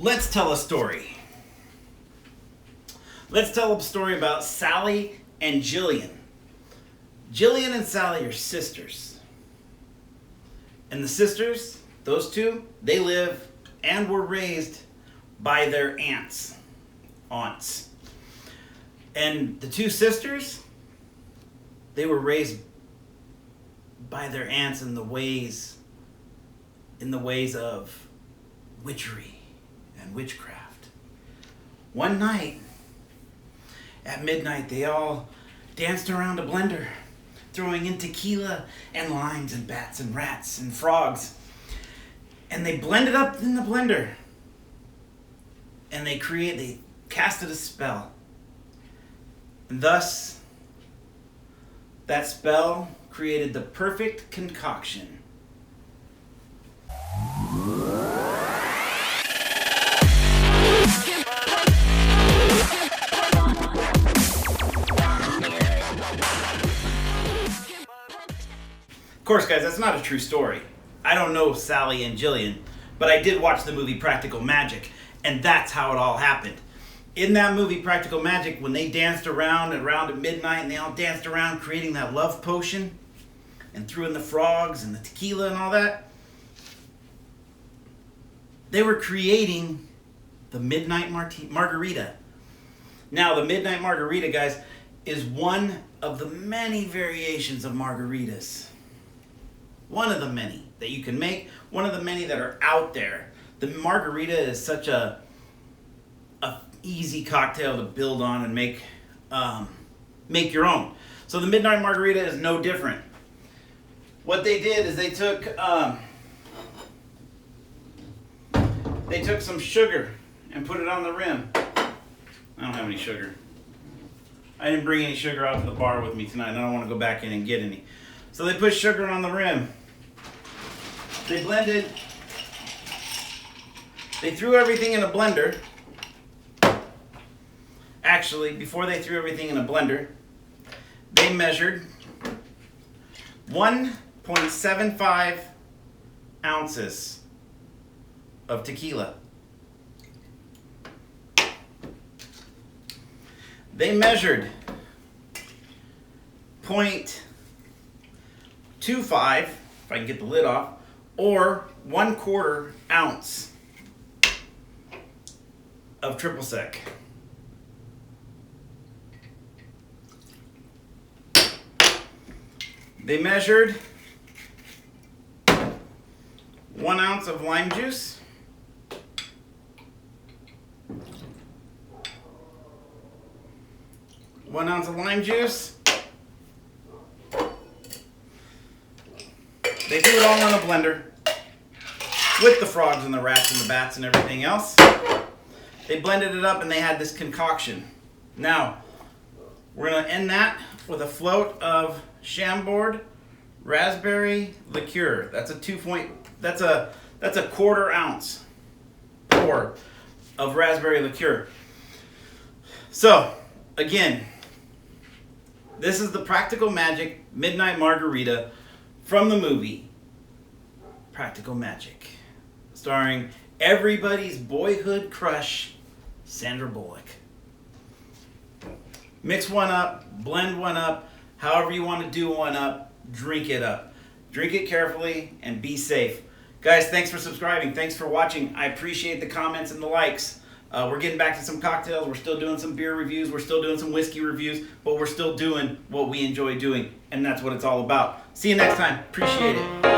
Let's tell a story. Let's tell a story about Sally and Gillian. Gillian and Sally are sisters. And the sisters, those two, they live and were raised by their aunts. And the two sisters, they were raised by their aunts in the ways of witchery and witchcraft. One night, at midnight, they all danced around a blender, throwing in tequila and limes and bats and rats and frogs. And they blended up in the blender. And they casted a spell. And thus, that spell created the perfect concoction. Of course, guys, that's not a true story. I don't know Sally and Gillian, but I did watch the movie Practical Magic, and that's how it all happened. In that movie Practical Magic, when they danced around at midnight and they all danced around creating that love potion and threw in the frogs and the tequila and all that, they were creating the Midnight Margarita. Now, the Midnight Margarita, guys, is one of the many variations of margaritas. One of the many that you can make, one of the many that are out there. The margarita is such a easy cocktail to build on and make your own. So the Midnight Margarita is no different. What they did is they took some sugar and put it on the rim. I don't have any sugar. I didn't bring any sugar out to the bar with me tonight. I don't want to go back in and get any. So they put sugar on the rim. They blended. They threw everything in a blender. Actually, before they threw everything in a blender, they measured 1.75 ounces of tequila. They measured 0.25, if I can get the lid off, or 1/4 ounce of triple sec. They measured 1 ounce of lime juice, They threw it all in a blender with the frogs and the rats and the bats and everything else. They blended it up and they had this concoction. Now, we're going to end that with a float of Chambord raspberry liqueur. That's a 1/4 ounce pour of raspberry liqueur. So, again, this is the Practical Magic Midnight Margarita from the movie Practical Magic, starring everybody's boyhood crush, Sandra Bullock. Mix one up, blend one up, however you want to do one up, drink it up. Drink it carefully and be safe. Guys, thanks for subscribing. Thanks for watching. I appreciate the comments and the likes. We're getting back to some cocktails. We're still doing some beer reviews. We're still doing some whiskey reviews, but we're still doing what we enjoy doing, and that's what it's all about. See you next time. Appreciate it.